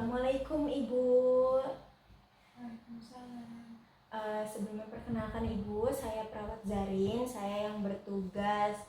Assalamualaikum Ibu. Waalaikumsalam. Sebelum memperkenalkan Ibu, saya perawat Zarin. Saya yang bertugas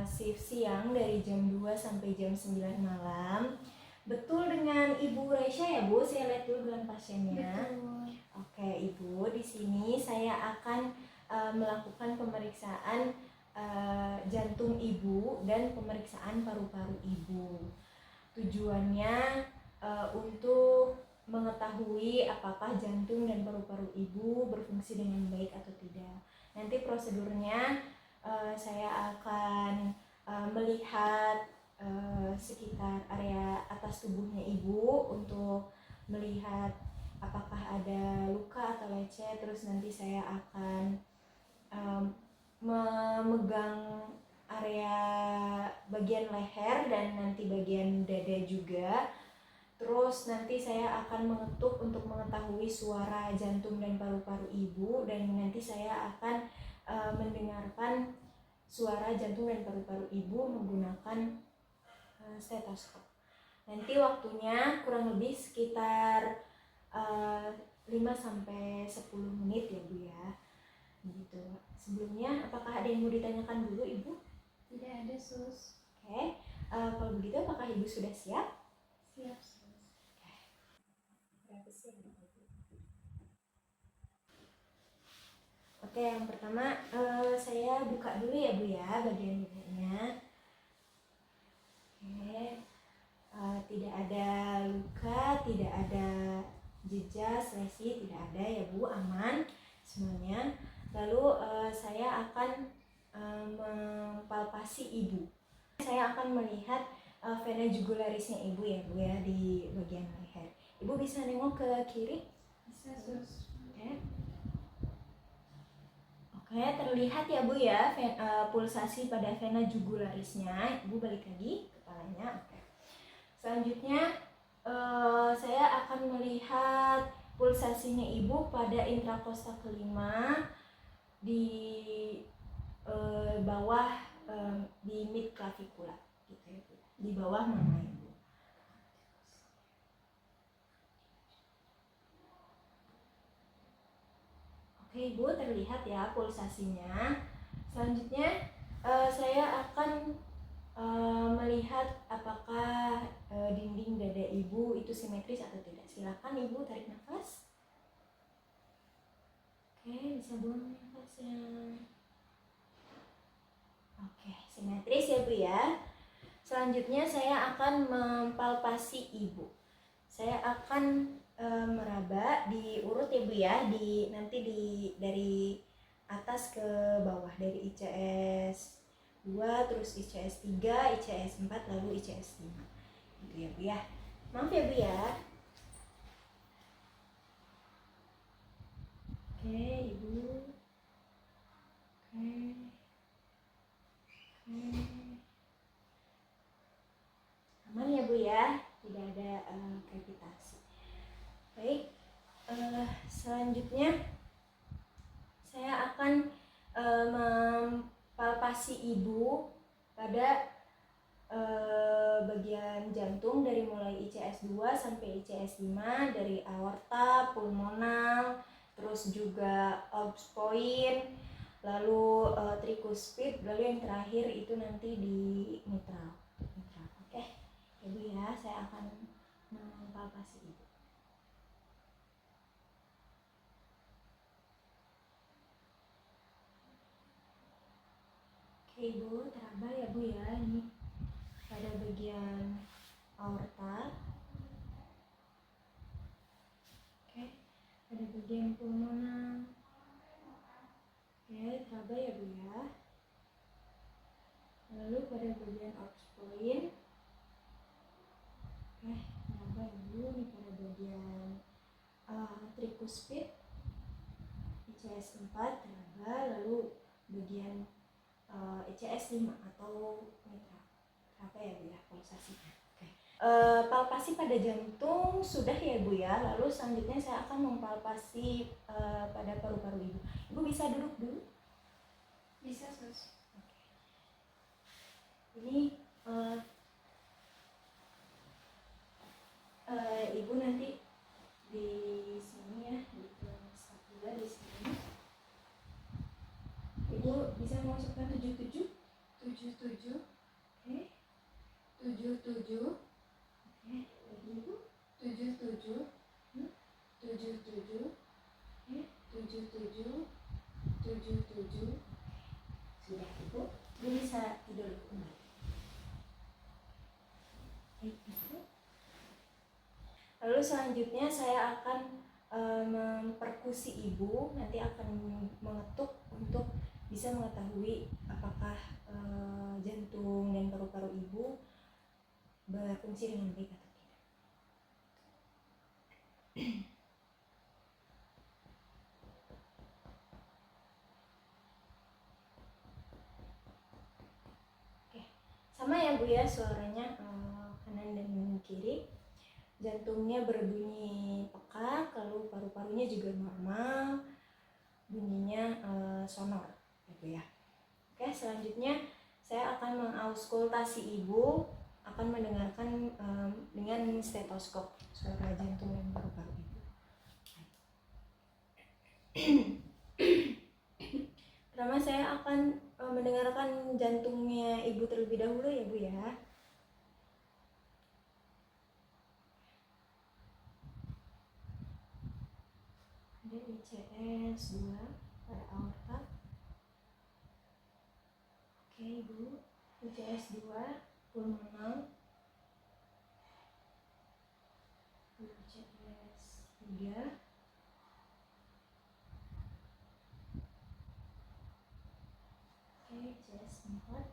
shift siang dari jam 2 sampai jam 9 malam. Betul dengan Ibu Resya ya Bu? Saya lihat dulu gelang pasiennya. Betul. Oke Ibu, di sini saya akan melakukan pemeriksaan jantung Ibu dan pemeriksaan paru-paru Ibu. Tujuannya untuk mengetahui apakah jantung dan paru-paru Ibu berfungsi dengan baik atau tidak. Nanti prosedurnya saya akan melihat sekitar area atas tubuhnya Ibu untuk melihat apakah ada luka atau lecet. Terus nanti saya akan memegang area bagian leher dan nanti bagian dada juga. Terus nanti saya akan mengetuk untuk mengetahui suara jantung dan paru-paru Ibu, dan nanti saya akan mendengarkan suara jantung dan paru-paru Ibu menggunakan stetoskop. Nanti waktunya kurang lebih sekitar 5 sampai 10 menit ya Bu ya. Gitu. Sebelumnya apakah ada yang mau ditanyakan dulu Ibu? Tidak ada, Sus. Oke. Kalau begitu apakah Ibu sudah siap? Siap, Sus. Oke, yang pertama saya buka dulu ya Bu ya bagian dadanya. Oke. Tidak ada luka, tidak ada jejak lesi, tidak ada ya Bu, aman semuanya. Lalu saya akan mempalpasi Ibu. Saya akan melihat vena jugularisnya Ibu ya Bu ya di bagian leher. Ibu bisa nengok ke kiri? Bisa, Sus. Oke, terlihat ya Bu ya pulsasi pada vena jugularisnya. Ibu balik lagi kepalanya. Oke. Selanjutnya saya akan melihat pulsasinya Ibu pada intrakostal kelima di bawah di mid clavicula gitu ya Bu. Di bawah mama Ibu. Oke Ibu, terlihat ya pulsasinya. Selanjutnya saya akan melihat apakah dinding dada Ibu itu simetris atau tidak. Silakan Ibu tarik nafas. Oke, bisa buang nafasnya. Oke, simetris ya Bu ya. Selanjutnya saya akan mempalpasi Ibu. Saya akan meraba diurut ya Bu ya, dari atas ke bawah, dari ICS 2 terus ICS 3, ICS 4 lalu ICS 5. Gitu ya Bu ya. Maaf ya Bu ya. Oke, Ibu. Oke. Aman ya Bu ya, tidak ada krepitasi. Baik, selanjutnya saya akan mempalpasi Ibu pada bagian jantung dari mulai ICS 2 sampai ICS 5, dari aorta, pulmonal, terus juga Orbs point, lalu tricuspid, lalu yang terakhir itu nanti di mitral. Oke, Ibu ya, saya akan mempalpasi Ibu. Oke Ibu, teraba ya Bu ya, ini pada bagian aorta. Oke, pada bagian pulmonal. Oke, teraba ya Bu ya. Lalu pada bagian Orbs point. Oke, teraba ya Bu, ini pada bagian tricuspid, ICS 4 teraba, lalu bagian ICS 5 atau mitral. Apa ya Bu ya pulsasinya. Oke. Palpasi pada jantung sudah ya Bu ya. Lalu selanjutnya saya akan mempalpasi pada paru-paru Ibu. Ibu bisa duduk dulu? Bisa, Sus. Oke. Ini Ibu nanti di sini ya, di stapula di sini. Ibu bisa masukkan 77. 77. Oke. 77. Oke, lagi Ibu. 77. 77. Oke. 77. 77. Sudah Ibu. Ibu bisa tidur kembali. Ibu. Lalu selanjutnya saya akan memperkusi Ibu, nanti akan mengetuk untuk bisa mengetahui apakah jantung dan paru-paru Ibu berfungsi dengan baik atau tidak. Oke, sama ya Bu ya suaranya kanan dan kiri. Jantungnya berbunyi pekak, lalu paru-parunya juga normal, bunyinya sonor, gitu ya. Oke, selanjutnya saya akan mengauskultasi Ibu, akan mendengarkan dengan stetoskop suara jantung dan paru-paru Ibu. Pertama saya akan mendengarkan jantungnya Ibu terlebih dahulu ya Bu ya. Ada ICS 2 pada aorta. Oke Ibu, ICS 2 pulmonal. ICS 3. Oke, ICS 4.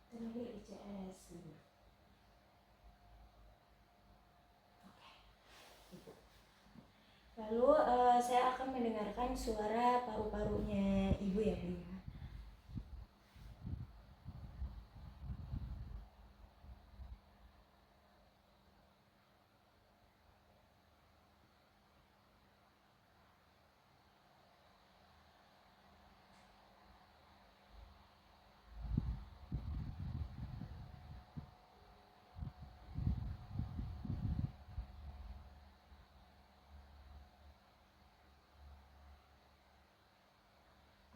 Terakhir ICS 5. Lalu saya akan mendengarkan suara paru-parunya Ibu ya Bu ya.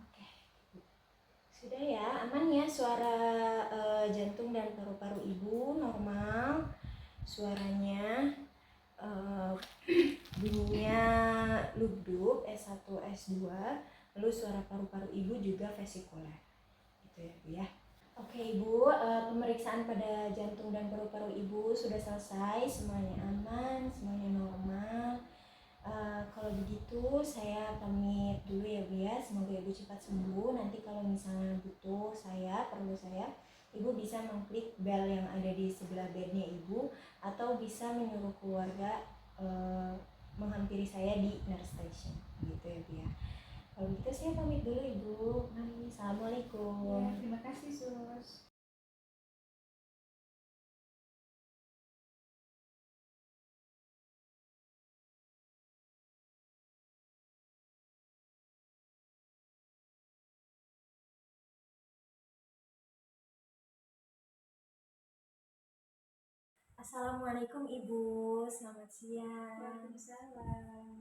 Oke, sudah ya, aman ya suara jantung dan paru-paru Ibu normal. Suaranya bunyinya lubduk S1 S2, lalu suara paru-paru Ibu juga vesikuler. Gitu ya Bu ya. Oke Ibu, pemeriksaan pada jantung dan paru-paru Ibu sudah selesai, semuanya aman, semuanya normal. Kalau begitu saya pamit dulu ya Bu ya, semoga Ibu cepat sembuh. Nanti kalau misalnya butuh perlu saya, Ibu bisa mengklik bel yang ada di sebelah bednya Ibu, atau bisa menyuruh keluarga menghampiri saya di nurse station, gitu ya Bu ya. Kalau gitu saya pamit dulu Ibu. Mari, assalamualaikum. Ya, terima kasih Sus. Assalamualaikum Ibu, selamat siang. Waalaikumsalam.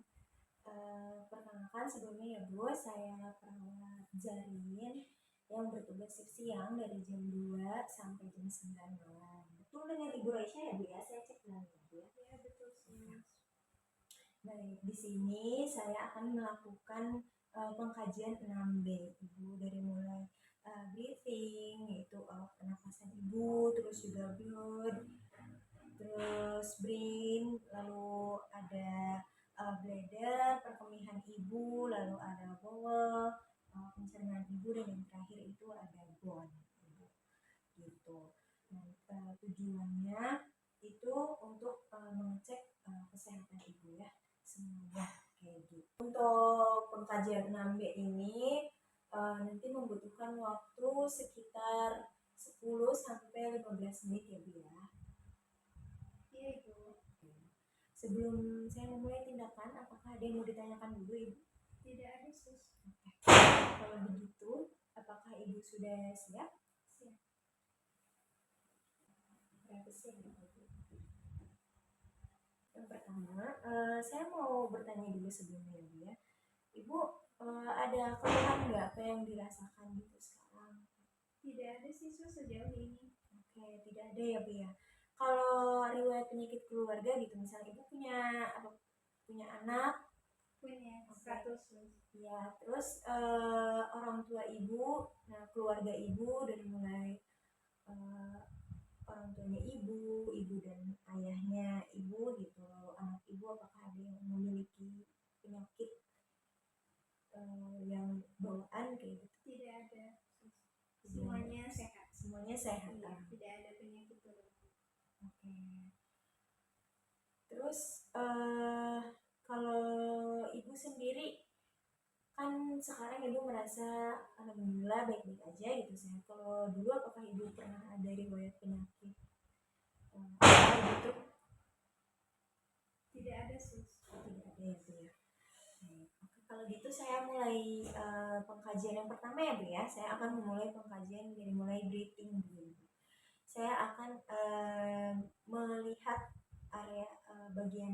Perkenalkan sebelumnya ya Bu, saya perawat Zarin yang bertugas shift siang dari jam 2 sampai jam 9 malam. Betul dengan Ibu Raisya ya Bu ya, saya cek ulang ya Bu ya. Ya, betul Sus. Baik, di sini saya akan melakukan pengkajian 6B Ibu, dari mulai breathing, yaitu pernapasan Ibu, terus juga blood, terus brain, lalu ada bladder, perkemihan Ibu, lalu ada bowel, pencernaan Ibu, dan yang terakhir itu ada bone Ibu. Gitu. Nah, tujuannya itu untuk mengecek kesehatan Ibu ya, semuanya kayak gitu. Untuk pengkajian 6B ini nanti membutuhkan waktu sekitar 10 sampai 15 menit ya Bu ya. Iya Ibu. Sebelum saya memulai tindakan, apakah ada yang mau ditanyakan dulu Ibu? Tidak ada Sus. Oke. Kalau begitu, apakah Ibu sudah siap? Siap. privacy yang Ibu. Yang pertama, saya mau bertanya dulu sebelumnya Bu ya. Ibu ada keluhan nggak apa yang dirasakan gitu sekarang? Tidak ada siswa sejauh ini. Oke, tidak ada ya Bu ya. Kalau riwayat penyakit keluarga gitu, misalnya Ibu punya punya anak, Punya Oke. 100 sus. ya, terus orang tua Ibu, nah keluarga Ibu dari mulai eh, orang tuanya ibu dan ayahnya Ibu gitu, anak Ibu apakah ada yang memiliki penyakit yang bawaan kayak gitu? Tidak ada sus. Semuanya sehat. Semuanya sehat. Iya, Oke. tidak ada penyakit bawaan. Terus kalau Ibu sendiri kan sekarang Ibu merasa alhamdulillah baik-baik aja gitu saya. Kalau dulu apakah Ibu pernah ada riwayat penyakit gitu? Tidak ada sus. Tidak ada ya Bu ya. Oke, kalau gitu saya mulai pengkajian yang pertama ya Bu ya. Saya akan memulai pengkajian dari mulai breathing dulu. Saya akan melihat area bagian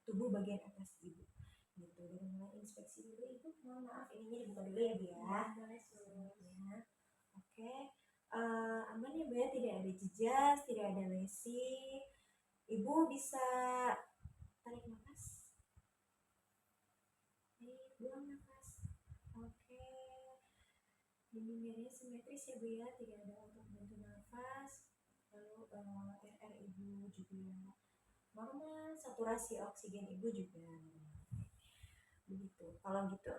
tubuh bagian atas Ibu gitu, dari mulai inspeksi dulu Ibu. Mohon maaf ininya dibuka dulu ya Bu ya. Boleh sus. Ya. Oke. Aman ya Bu ya, tidak ada jejas, tidak ada lesi. Ibu bisa tarik nafas, buang nafas. Oke. Dinding-dindingnya simetris ya Bu ya, tidak ada otot bantu nafas. Lalu RR Ibu juga normal, saturasi oksigen Ibu juga normal. Begitu. Kalau gitu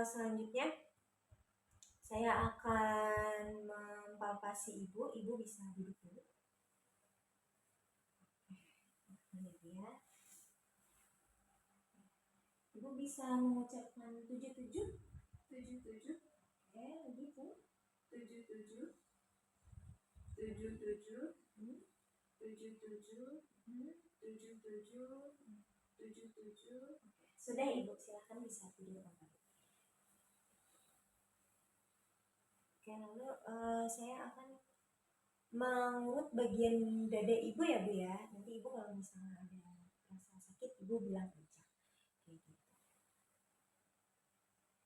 selanjutnya saya akan mempalpasi Ibu. Ibu bisa duduk dulu. Ini ya. Ibu bisa mengucapkan 77. 77. Oke, begitu. 77. 77. 77. 77. 77. Sudah Ibu, silakan bisa tidur kembali. Oke, lalu saya akan mengurut bagian dada Ibu ya Bu ya. Nanti Ibu kalau misalnya ada rasa sakit Ibu bilang aja. Kayak gitu.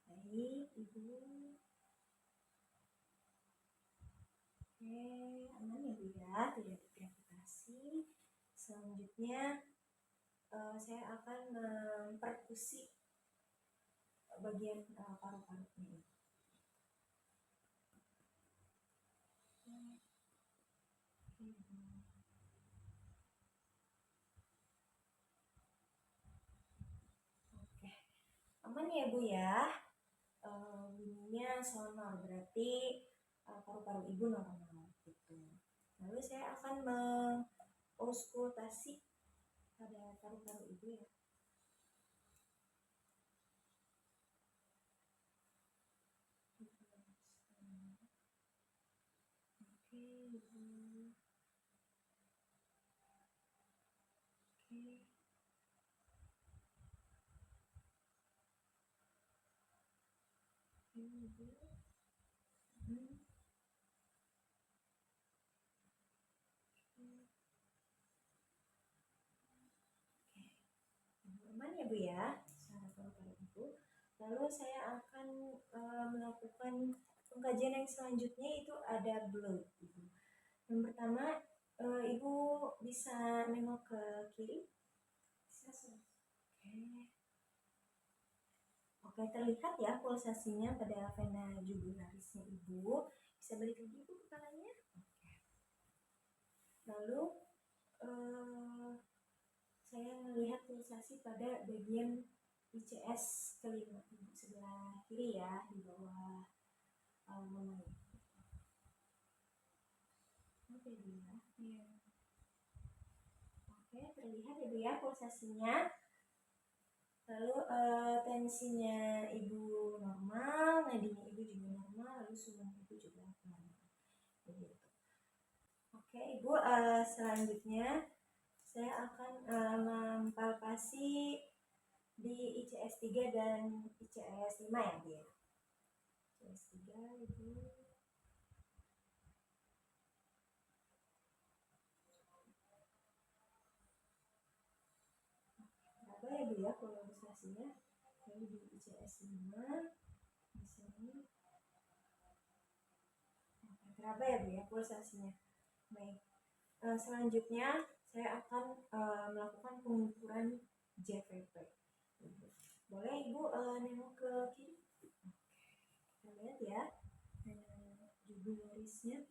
Baik Ibu. Oke, aman ya Bu ya, tidak ada gravitasi. Selanjutnya saya akan memperkusi bagian paru-parunya. Oke, aman ya Bu ya. Bunyinya sonor, berarti paru-paru Ibu normal gitu. Lalu saya akan mengauskultasi pada paru-paru Ibu ya. Oke Ibu. Oke. Ibu. Aman ya Bu ya, secara paru-paru Ibu. Lalu saya akan melakukan pengkajian yang selanjutnya, itu ada blood Ibu. Yang pertama Ibu bisa nengok ke kiri. Oke, terlihat ya pulsasinya pada vena jugularisnya Ibu. Bisa balik lagi Ibu kepalanya. Oke. Lalu saya melihat pulsasi pada bagian ICS kelima Ibu sebelah kiri ya, di bawah memang. Oke Bu ya. Iya. Oke, terlihat Ibu ya pulsasinya. Lalu tensinya Ibu normal, nadinya Ibu juga normal, lalu sumbang Ibu juga normal. Begitu. Oke Ibu, selanjutnya saya akan mempalpasi di ICS 3 dan ICS 5 ya Bu ya. ICS 3 Ibu. ya pulsarisasinya. Lalu di ICS 5 di sini. Teraba ya Bu ya pulsasinya. Baik. Selanjutnya saya akan melakukan pengukuran JVP. Boleh Ibu nengok ke kiri? Kita lihat ya jubilarisnya.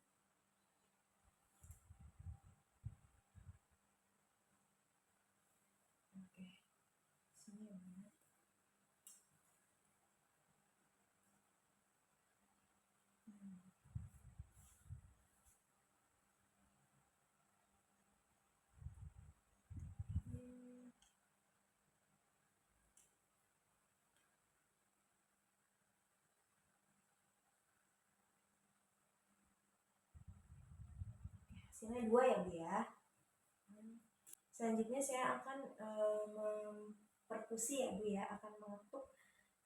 Oke, sini ya. Hasilnya 2 ya Bu ya. Selanjutnya saya akan memperkusi ya Bu ya, akan mengetuk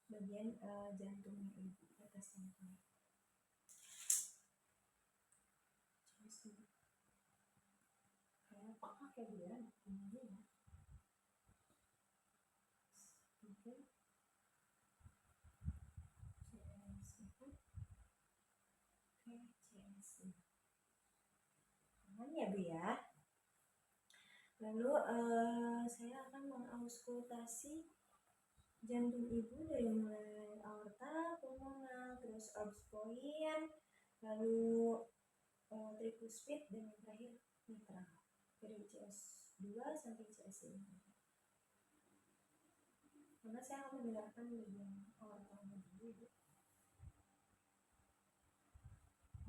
bagian jantungnya Ibu atasnya. Kayak pakak ya Bu ya, ini ya. Oke. Aman ya Bu ya. Lalu saya akan mengauskultasi jantung Ibu dari mulai aorta, pulmonar, terus orbs point, lalu tricuspid dan yang terakhir mitral. Dari ICS 2 sampai ICS 5. Karena saya akan mendengarkan bagian aortanya dulu.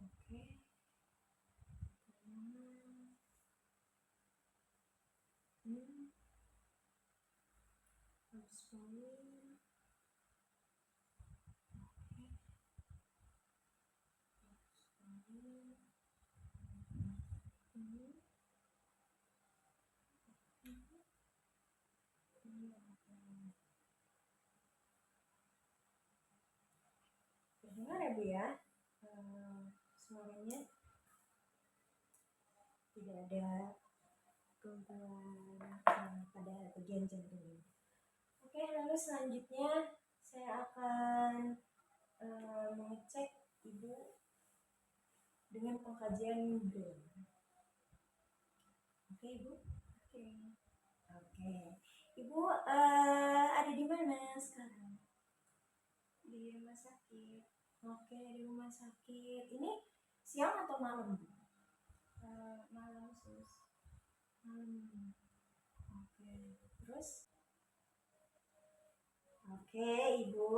Oke. Orbs point. Dengar ya Bu ya, suaranya tidak ada gangguan pada bagian jantung ini. Oke, lalu selanjutnya saya akan mengecek Ibu dengan pengkajian brain. Oke Ibu. Oke. Ibu ada di mana sekarang? Di rumah sakit. Oke, di rumah sakit. Ini siang atau malam? Malam sus. Malam. Oke. Terus? Oke Ibu.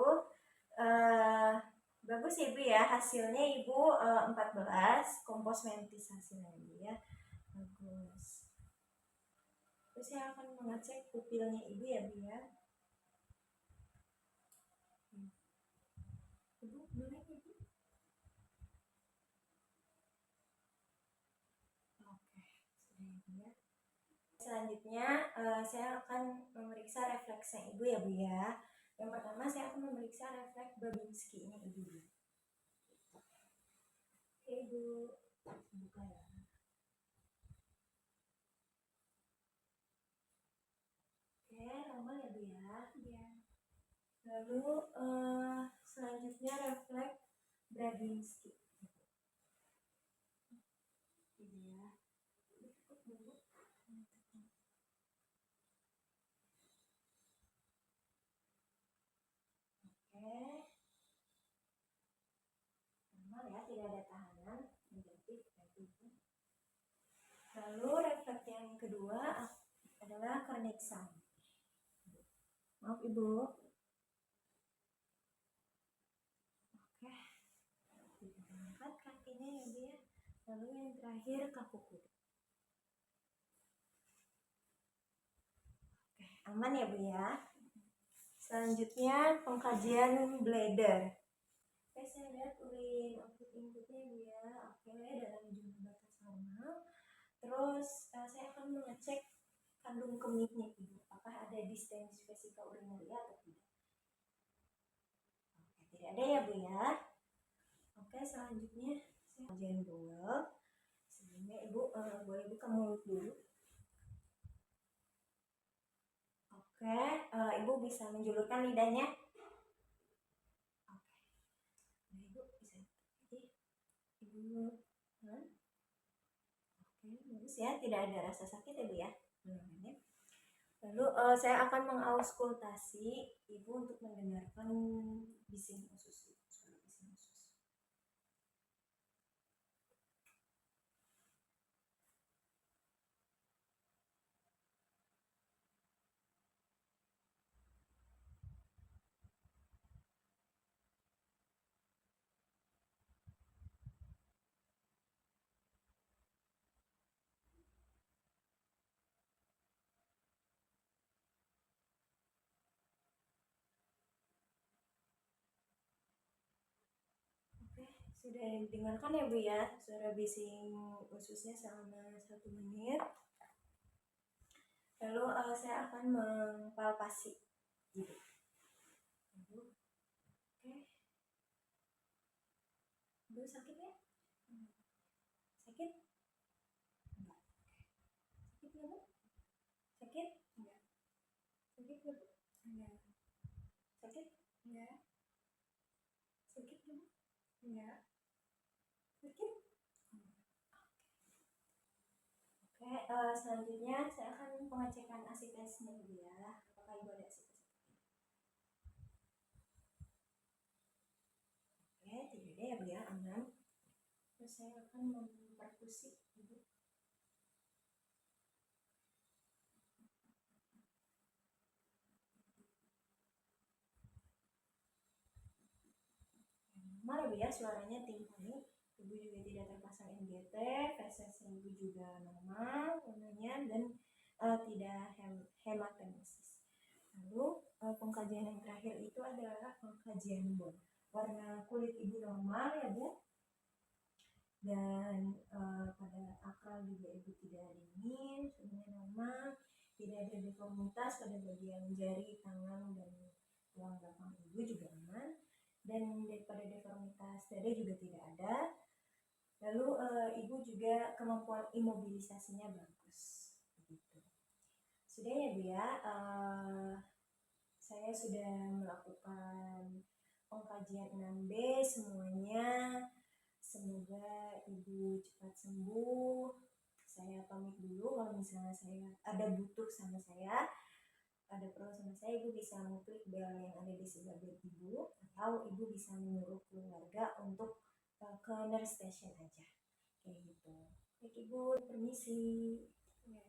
Bagus Ibu ya, hasilnya Ibu 14 kompos mentis hasilnya Ibu ya. Bagus. Terus saya akan mengecek pupilnya Ibu ya Bu ya. Ibu melek Ibu. Oke, sudah Ibu ya. Selanjutnya saya akan memeriksa refleksnya Ibu ya Bu ya. Yang pertama saya akan memeriksa refleks Babinski-nya Ibu. Oke Ibu, buka ya. Oke, normal ya Bu ya. Iya. Lalu selanjutnya refleks Babinski. Ini ya. Oke. Normal ya, tidak ada tahanan negatif. Lalu refleks yang kedua adalah Carneg sum. Maaf Ibu. Oke. Kita angkat kakinya ya Bu ya. Lalu yang terakhir kaku kiri. Oke, aman ya Bu ya. Selanjutnya pengkajian bladder. Oke, saya lihat urin output inputnya Bu ya. Oke, dalam jumlah batas normal. Terus saya akan mengecek kandung kemihnya Ibu. Apakah ada distensi vesika urinaria atau tidak? Oke, tidak ada ya Bu ya. Oke, selanjutnya saya kajian bowel. Sebelumnya Ibu boleh buka mulut dulu. Oke, ibu bisa menjulurkan lidahnya. Oke. Nah, ibu bisa. Ibu. Oke, bagus ya. Tidak ada rasa sakit ya bu ya. Lalu saya akan mengauskultasi ibu untuk mendengarkan bising usus. Suara bising usus. Oke, sudah didengarkan ya bu ya suara bising ususnya selama 1 menit. Lalu saya akan mempalpasi ibu. Oke. Ibu sakit ya? Sakit? Enggak. Sakit ya bu? Sakit? Enggak. Sakit ya bu? Enggak. Sakit? Enggak. Sakit ya bu? Enggak. Sakit? Oke, selanjutnya saya akan pengecekan asitesnya dulu ya. Apakah ibu ada asites? Oke, tidak ada ya bu ya, aman. Terus saya akan memperkusi ibu. Normal ya bu ya, suaranya timpani. Ibu juga tidak terpasang NGT, feses ibu juga normal warnanya dan tidak hematemesis. Lalu pengkajian yang terakhir itu adalah pengkajian bone. Warna kulit ibu normal ya bu, dan pada akal juga ibu tidak dingin, semuanya normal, tidak ada deformitas pada bagian jari, tangan, dan tulang belakang ibu juga aman, dan daripada deformitas dada juga tidak ada. Lalu ibu juga kemampuan imobilisasinya bagus begitu. Sudah ya bu ya, saya sudah melakukan pengkajian 6B semuanya. Semoga ibu cepat sembuh. Saya pamit dulu. Kalau misalnya saya ada butuh sama saya, ada perlu sama saya, ibu bisa mengklik bel yang ada di sebelah bed ibu, atau ibu bisa menyuruh keluarga untuk ke nurse station aja kayak gitu. Baik ibu, permisi. Ya.